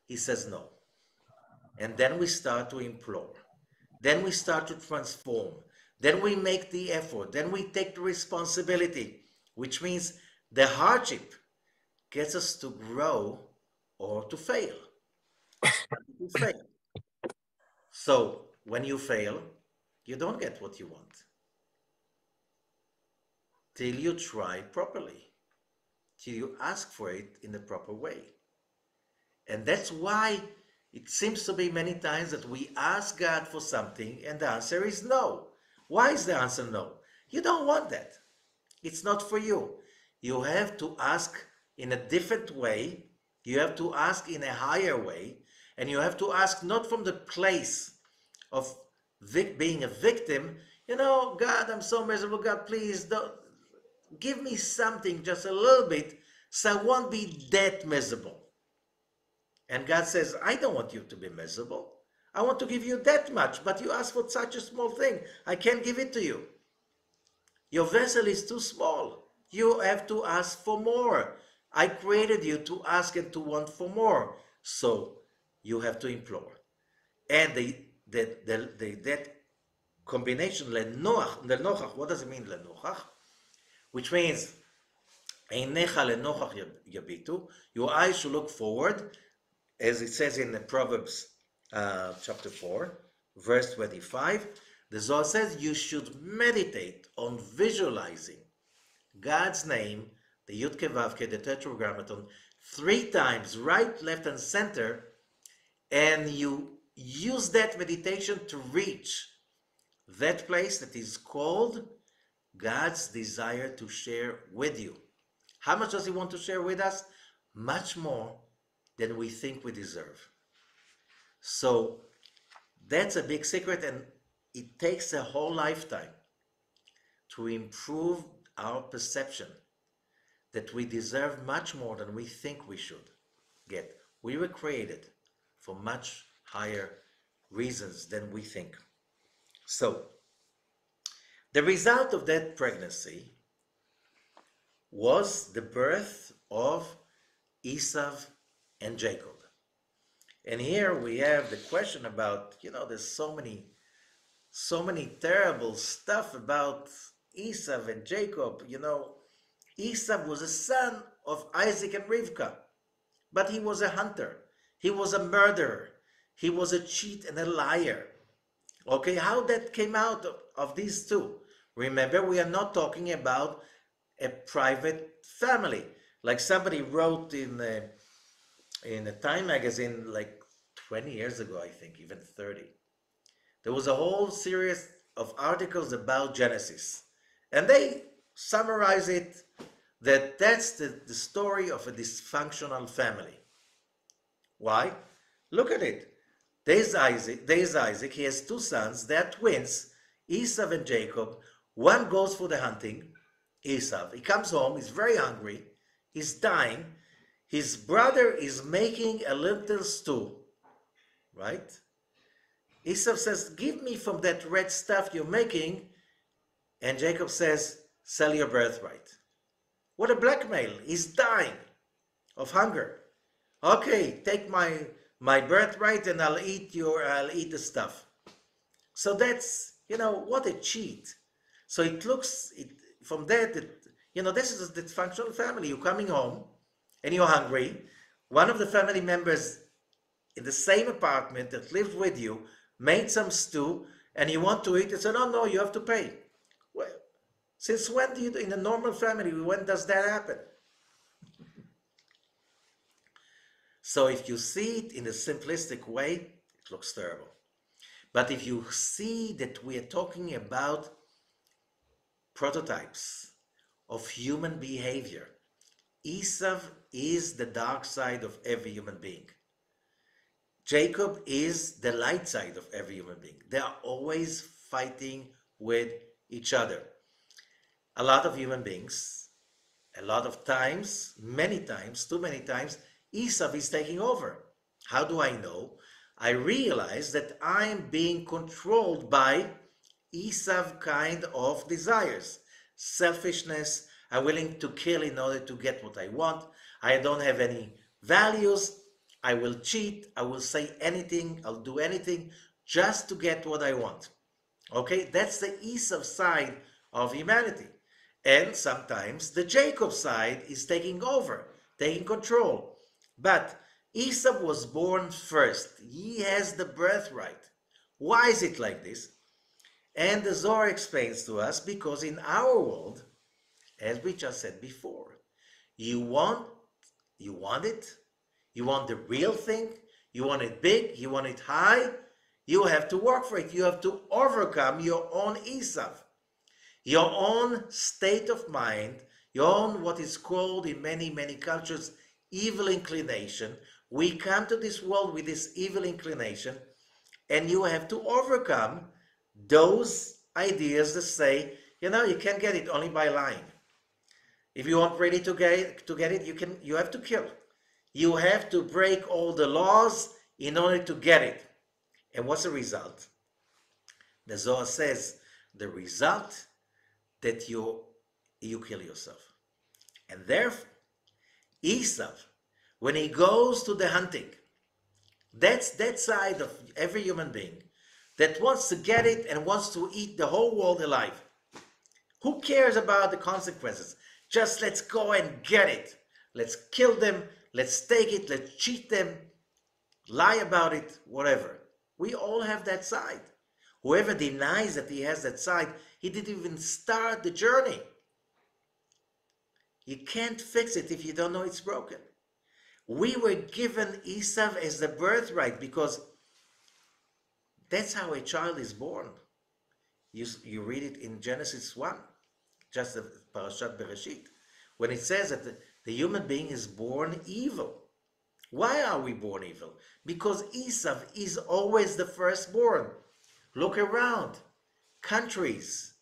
He says no. And then we start to implore. Then we start to transform. Then we make the effort. Then we take the responsibility, which means the hardship gets us to grow or to fail. To fail. So when you fail, you don't get what you want till you try properly, till you ask for it in the proper way. And that's why it seems to be many times that we ask God for something and the answer is no. Why is the answer no? You don't want that. It's not for you. You have to ask in a different way. You have to ask in a higher way. And you have to ask not from the place of being a victim. You know, God, I'm so miserable. God, please don't give me something, just a little bit, so I won't be that miserable. And God says, I don't want you to be miserable. I want to give you that much, but you ask for such a small thing. I can't give it to you. Your vessel is too small. You have to ask for more. I created you to ask and to want for more. So you have to implore. And that combination, lenochach, what does it mean, lenochach? Which means, einecha lenochach yabitu, your eyes should look forward, as it says in the Proverbs chapter 4, verse 25. The Zohar says you should meditate on visualizing God's name, the Youdkevitch, the Tetragrammaton, 3 times, right, left, and center, and you use that meditation to reach that place that is called God's desire to share with you. How much does He want to share with us? Much more than we think we deserve. So that's a big secret, and it takes a whole lifetime to improve our perception that we deserve much more than we think we should get. We were created for much higher reasons than we think. So the result of that pregnancy was the birth of Esau and Jacob. And here we have the question about, there's so many terrible stuff about Esau and Jacob. Esau was a son of Isaac and Rivka, but he was a hunter. He was a murderer. He was a cheat and a liar. Okay, how that came out of these two? Remember, we are not talking about a private family. Like somebody wrote in a Time magazine like 20 years ago, I think, even 30. There was a whole series of articles about Genesis. And they summarize it that that's the story of a dysfunctional family. Why? Look at it. There's Isaac. He has 2 sons. They're twins, Esau and Jacob. One goes for the hunting, Esau. He comes home. He's very hungry. He's dying. His brother is making a lentil stew, right? Esau says, give me from that red stuff you're making. And Jacob says, sell your birthright. What a blackmail. He's dying of hunger. Okay, take my birthright and I'll eat the stuff. So that's, what a cheat. So from that, You know, this is a dysfunctional family. You're coming home and you're hungry. One of the family members in the same apartment that lived with you made some stew and you want to eat. It said, "Oh no, you have to pay." Well, since when do you, in a normal family, when does that happen? So if you see it in a simplistic way, it looks terrible. But if you see that we are talking about prototypes of human behavior, Esav is the dark side of every human being. Jacob is the light side of every human being. They are always fighting with each other. A lot of human beings, a lot of times, many times, too many times, Esav is taking over. How do I know? I realize that I'm being controlled by Esav kind of desires. Selfishness, I'm willing to kill in order to get what I want. I don't have any values. I will cheat. I will say anything. I'll do anything just to get what I want. Okay, that's the Esav side of humanity. And sometimes the Jacob side is taking over, taking control. But Esau was born first. He has the birthright. Why is it like this? And the Zohar explains to us, because in our world, as we just said before, you want it, you want the real thing, you want it big, you want it high, you have to work for it. You have to overcome your own Esau, your own state of mind, your own what is called in many, many cultures, evil inclination. We come to this world with this evil inclination, and you have to overcome those ideas that say, you know, you can't get it only by lying. If you want really to get it, you have to kill. You have to break all the laws in order to get it. And what's the result? The Zohar says the result that you kill yourself. And therefore, Esau, when he goes to the hunting, that's that side of every human being that wants to get it and wants to eat the whole world alive. Who cares about the consequences? Just let's go and get it. Let's kill them. Let's take it. Let's cheat them. Lie about it. Whatever. We all have that side. Whoever denies that he has that side, he didn't even start the journey. You can't fix it if you don't know it's broken. We were given Esau as the birthright because that's how a child is born. You read it in Genesis 1, just the Parashat Bereshit, when it says that the human being is born evil. Why are we born evil? Because Esau is always the firstborn. Look around. Countries,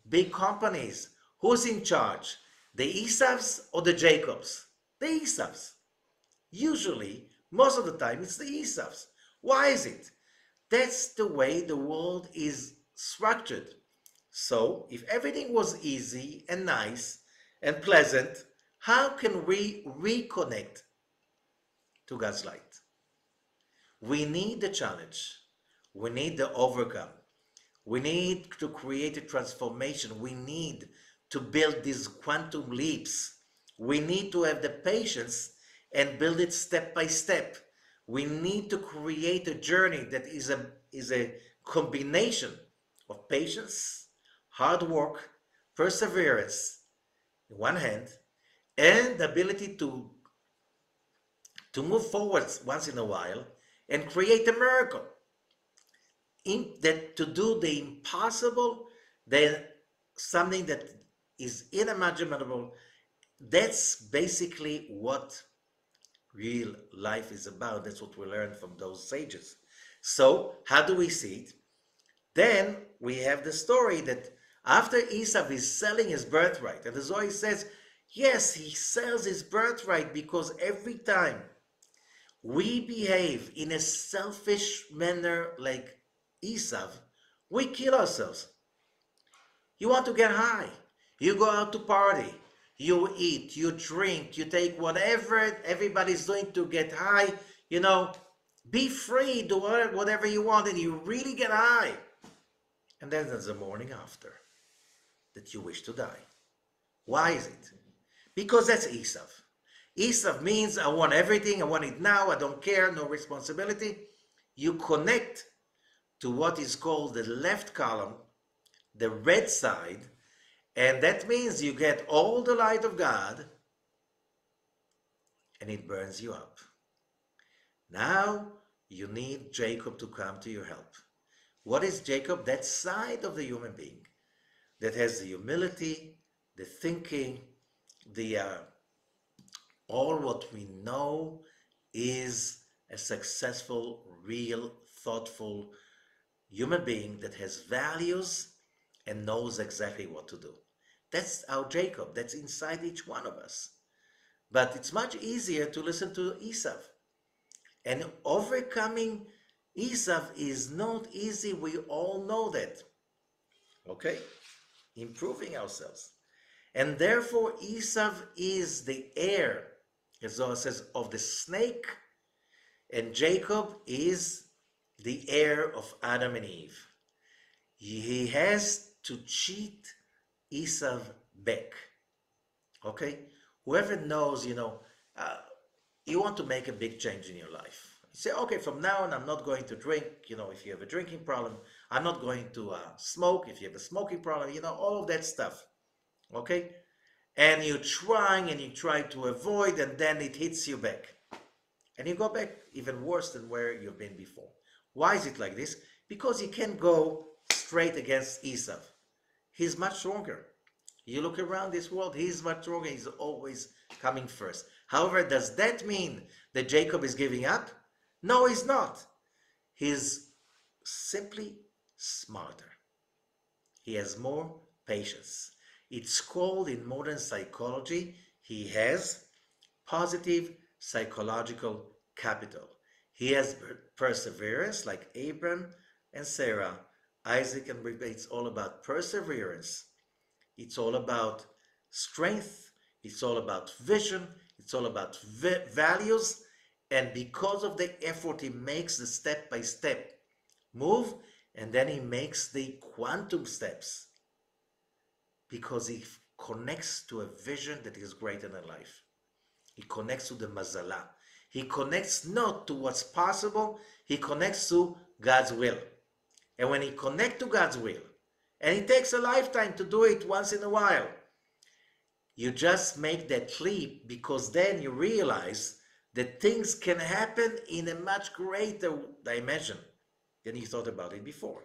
big companies. Who's in charge? The Esavs or the Jacobs? The Esavs. Usually, most of the time, it's the Esavs. Why is it? That's the way the world is structured. So, if everything was easy and nice and pleasant, how can we reconnect to God's light? We need the challenge. We need the overcome. We need to create a transformation. We need to build these quantum leaps. We need to have the patience and build it step by step. We need to create a journey that is a combination of patience, hard work, perseverance, on one hand, and the ability to move forward once in a while and create a miracle. To do the impossible, then something that is unimaginable. That's basically what real life is about. That's what we learned from those sages. So how do we see it? Then we have the story that after Esau is selling his birthright, and the Zohar says, yes, he sells his birthright because every time we behave in a selfish manner like Esau, we kill ourselves. You want to get high, you go out to party, you eat, you drink, you take whatever everybody's doing to get high, be free, do whatever you want, and you really get high. And then there's the morning after that you wish to die. Why is it? Because that's Esav. Esav means I want everything, I want it now, I don't care, no responsibility. You connect to what is called the left column, the red side, and that means you get all the light of God and it burns you up. Now you need Jacob to come to your help. What is Jacob? That side of the human being that has the humility, the thinking, the all what we know is a successful, real, thoughtful human being that has values and knows exactly what to do. That's our Jacob. That's inside each one of us. But it's much easier to listen to Esav. And overcoming Esav is not easy. We all know that. Okay? Improving ourselves. And therefore, Esav is the heir, as Zohar says, of the snake, and Jacob is the heir of Adam and Eve. He has to cheat Esav back. Okay? Whoever knows, you want to make a big change in your life. You say, okay, from now on, I'm not going to drink. If you have a drinking problem, I'm not going to smoke. If you have a smoking problem, all of that stuff. Okay? And you're trying and you try to avoid, and then it hits you back. And you go back even worse than where you've been before. Why is it like this? Because you can't go straight against Esav. He's much stronger. You look around this world, he's much stronger. He's always coming first. However, does that mean that Jacob is giving up? No, he's not. He's simply smarter. He has more patience. It's called in modern psychology, he has positive psychological capital. He has perseverance like Abraham and Sarah, Isaac and Rebekah. It's all about perseverance. It's all about strength. It's all about vision. It's all about values. And because of the effort, he makes the step-by-step move, and then he makes the quantum steps because he connects to a vision that is greater than life. He connects to the mazala. He connects not to what's possible, he connects to God's will. And when he connects to God's will, and it takes a lifetime to do it once in a while, you just make that leap, because then you realize that things can happen in a much greater dimension than you thought about it before.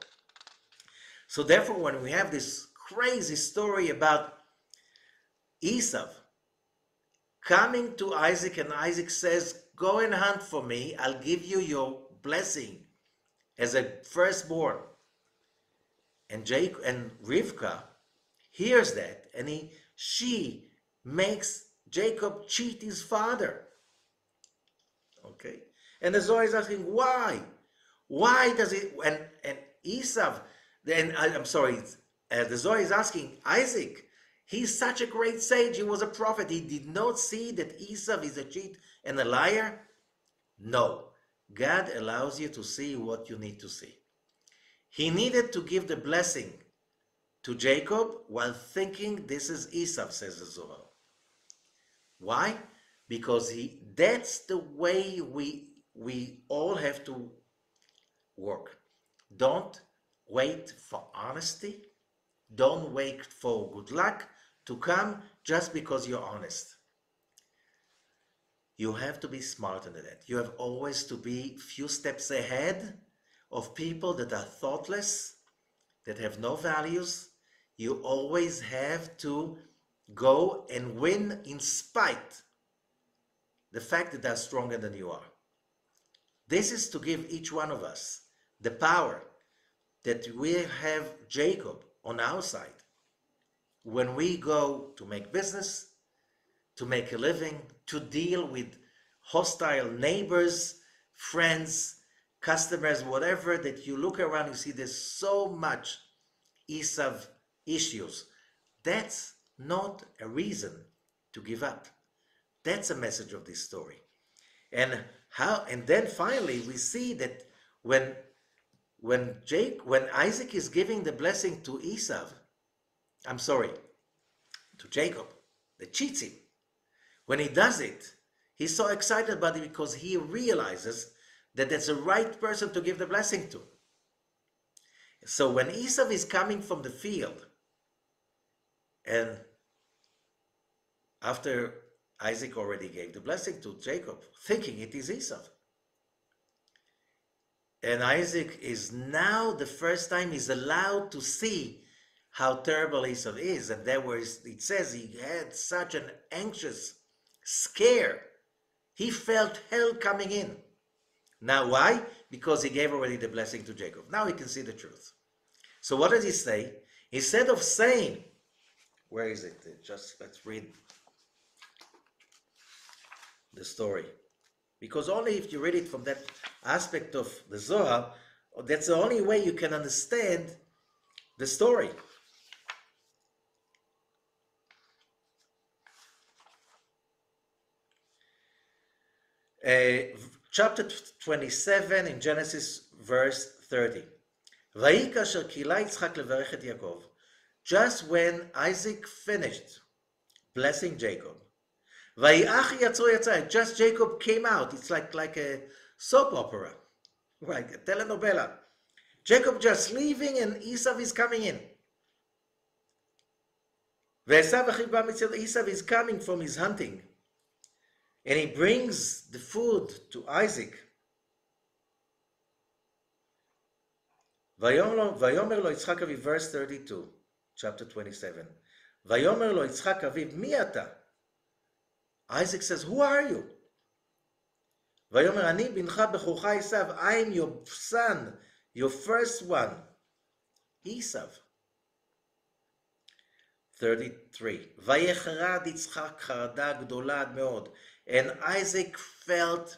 So therefore, when we have this crazy story about Esau coming to Isaac, and Isaac says, go and hunt for me, I'll give you your blessing as a firstborn. And Rivka hears that, and she makes Jacob cheat his father. Okay? And the Zohar is asking, why? Why does it, and Esau, the Zohar is asking, Isaac, he's such a great sage, he was a prophet, he did not see that Esau is a cheat and a liar? No. God allows you to see what you need to see. He needed to give the blessing to Jacob while thinking this is Esau, says the Zohar. Why? Because that's the way we all have to work. Don't wait for honesty. Don't wait for good luck to come just because you're honest. You have to be smarter than that. You have always to be few steps ahead of people that are thoughtless, that have no values. You always have to go and win in spite the fact that they're stronger than you are. This is to give each one of us the power that we have Jacob on our side. When we go to make business, to make a living, to deal with hostile neighbors, friends, customers, whatever, that you look around, you see there's so much Esau issues. That's not a reason to give up. That's a message of this story. And then finally we see that when Isaac is giving the blessing to to Jacob, that cheats him. When he does it, he's so excited about it because he realizes that that's the right person to give the blessing to. So when Esau is coming from the field, and after Isaac already gave the blessing to Jacob, thinking it is Esau, and Isaac is now the first time he's allowed to see how terrible Esau is. And there was, it says he had such an anxious scare. He felt hell coming in. Now why? Because he gave already the blessing to Jacob. Now he can see the truth. So what does he say? Instead of saying, where is it? Just let's read the story. Because only if you read it from that aspect of the Zohar, that's the only way you can understand the story. Chapter 27 in Genesis, verse 30. Just when Isaac finished blessing Jacob, just Jacob came out. It's like a soap opera, like a telenovela. Jacob just leaving and Esau is coming in. Esau is coming from his hunting, and he brings the food to Isaac. Vayomer lo Yitzchak Aviv, verse 32, chapter 27. Vayomer lo Yitzchak Aviv, mi ata? Isaac says, who are you? Vayomer ani bincha bechorcha Esav, I am your son, your first one, Esav. 33. Vayecharad Yitzchak charada gdola meod, and Isaac felt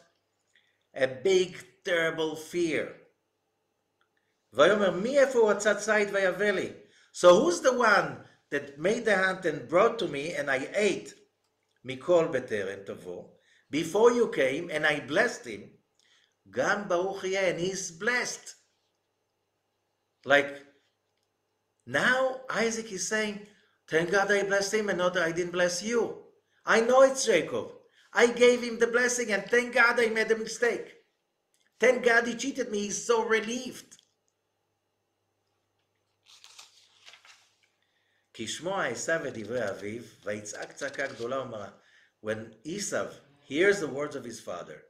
a big, terrible fear. Vayomer mi efu atzat tzait vayaveli. So who's the one that made the hunt and brought to me, and I ate? Mikol beterem tavo, before you came, and I blessed him. Gam baruch yeh, and he's blessed. Like, now Isaac is saying, thank God I blessed him and not I didn't bless you. I know it's Jacob. I gave him the blessing, and thank God I made a mistake. Thank God he cheated me. He's so relieved. When Esau hears the words of his father,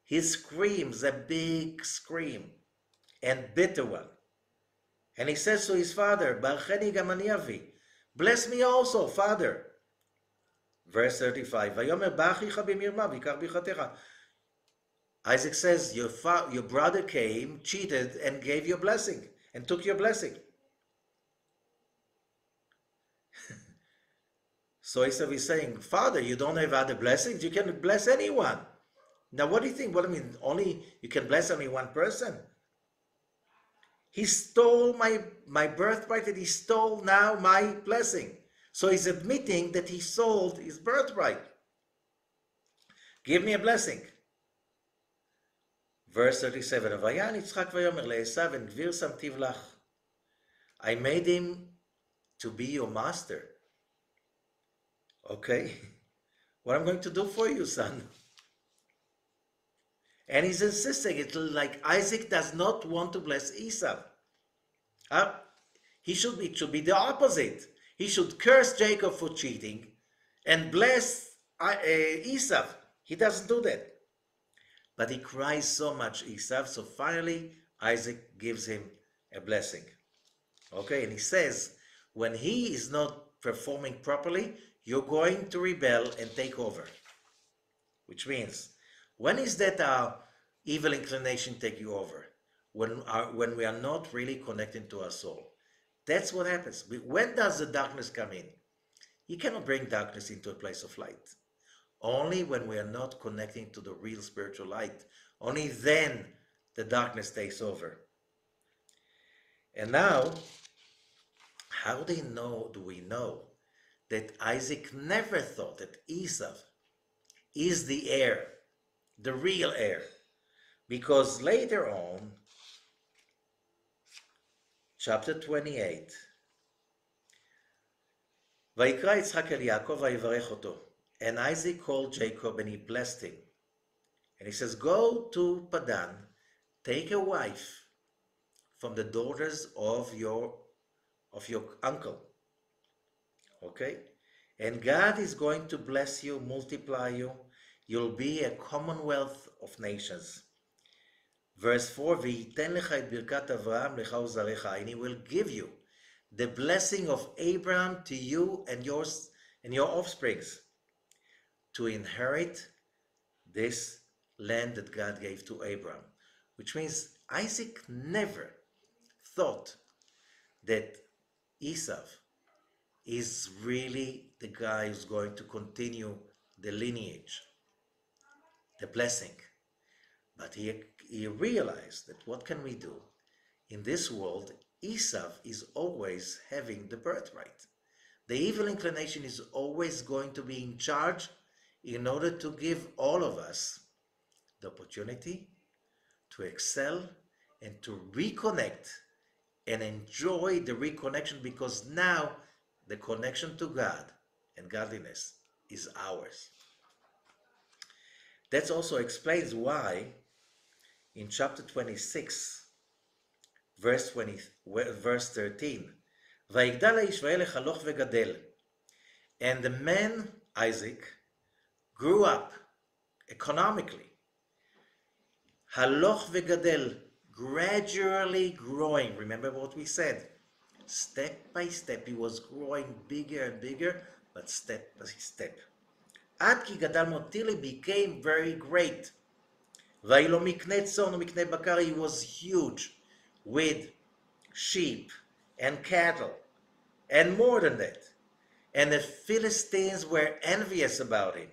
he screams a big scream and bitter one. And he says to his father, Barcheni gam ani avi, bless me also, father. Verse 35, Vayomer bachicha b'mirma v'ikach bichatecha. Isaac says, your brother came, cheated, and gave your blessing, and took your blessing. So Esau is saying, Father, you don't have other blessings? You can bless anyone. Now, what do you think? What I mean, only you can bless only one person? He stole my birthright, and he stole now my blessing. So he's admitting that he sold his birthright. Give me a blessing. Verse 37, Vayan Yitzchak vayomer le'Esav en gvir samtiv lach. I made him to be your master. Okay, what I'm going to do for you, son? And he's insisting. It's like Isaac does not want to bless Esau. It should be the opposite. He should curse Jacob for cheating and bless Esau. He doesn't do that. But he cries so much, Esau, so finally Isaac gives him a blessing. Okay, and he says, when he is not performing properly, you're going to rebel and take over. Which means, when is that our evil inclination take you over? When we are not really connected to our soul. That's what happens. When does the darkness come in? You cannot bring darkness into a place of light. Only when we are not connecting to the real spiritual light. Only then the darkness takes over. And now, how do we know that Isaac never thought that Esau is the heir, the real heir? Because later on, chapter 28, ויקרא יצחק אל יעקב ויברך אותו. And Isaac called Jacob and he blessed him. And he says, go to Padan, take a wife from the daughters of your uncle. Okay? And God is going to bless you, multiply you. You'll be a commonwealth of nations. Verse 4, ויתן לך את ברכת אברהם לך וזרעך, and he will give you the blessing of Abraham to you and your offsprings to inherit this land that God gave to Abraham. Which means Isaac never thought that Esau is really the guy who's going to continue the lineage, the blessing. But he realized that what can we do? In this world, Esau is always having the birthright. The evil inclination is always going to be in charge in order to give all of us the opportunity to excel and to reconnect and enjoy the reconnection, because now the connection to God and godliness is ours. That also explains why in chapter 26, verse 13, ויגדל האיש וילך הלוך וגדל. And the man, Isaac, grew up economically. הלוך וגדל, gradually growing. Remember what we said? Step by step, he was growing bigger and bigger, but step by step. עד כי גדל מאוד, till he became very great. והיה לו מקנה צאן ומקנה בקר, he was huge with sheep and cattle and more than that. And the Philistines were envious about him.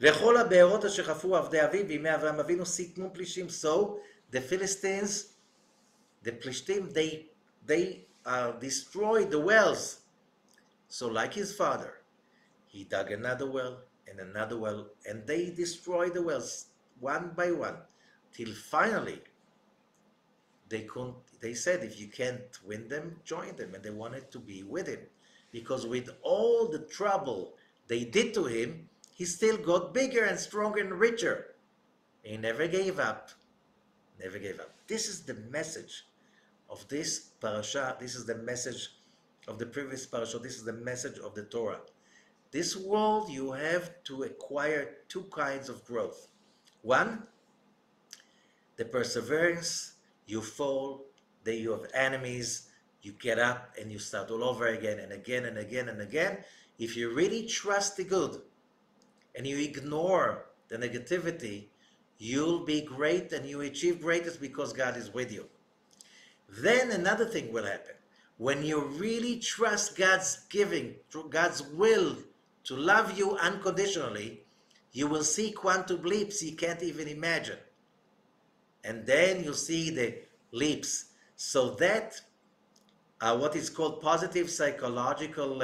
וכל הבארות אשר חפרו עבדי אביו בימי אברהם אבינו סיכנו פלישים. So the Philistines, the Plishtim, they destroyed the wells. So like his father, he dug another well, and they destroyed the wells one by one, till finally they said, if you can't win them, join them. And they wanted to be with him, because with all the trouble they did to him, he still got bigger and stronger and richer. He never gave up. Never gave up. This is the message of this parasha. This is the message of the previous parasha. This is the message of the Torah. This world, you have to acquire two kinds of growth. One, the perseverance. You fall, then you have enemies, you get up and you start all over again and again and again and again. If you really trust the good and you ignore the negativity, you'll be great and you achieve greatness because God is with you. Then another thing will happen. When you really trust God's giving, God's will to love you unconditionally, you will see quantum leaps you can't even imagine. And then you see the leaps. So that, what is called positive psychological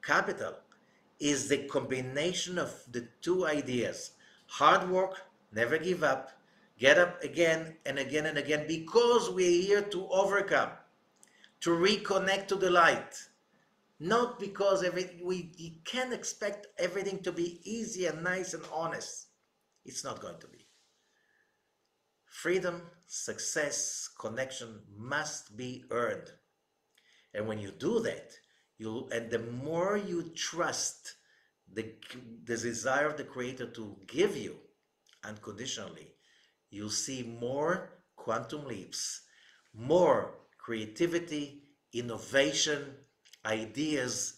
capital, is the combination of the two ideas. Hard work, never give up, get up again and again and again, because we're here to overcome, to reconnect to the light. Not because we can't expect everything to be easy and nice and honest. It's not going to be. Freedom, success, connection must be earned. And when you do that, and the more you trust the desire of the Creator to give you unconditionally, you'll see more quantum leaps, more creativity, innovation, ideas,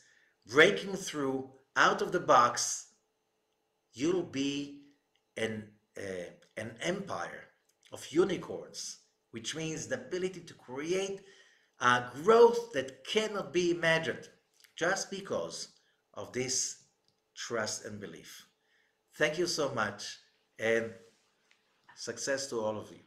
breaking through out of the box. You'll be an empire of unicorns, which means the ability to create a growth that cannot be imagined, just because of this trust and belief. Thank you so much, and success to all of you.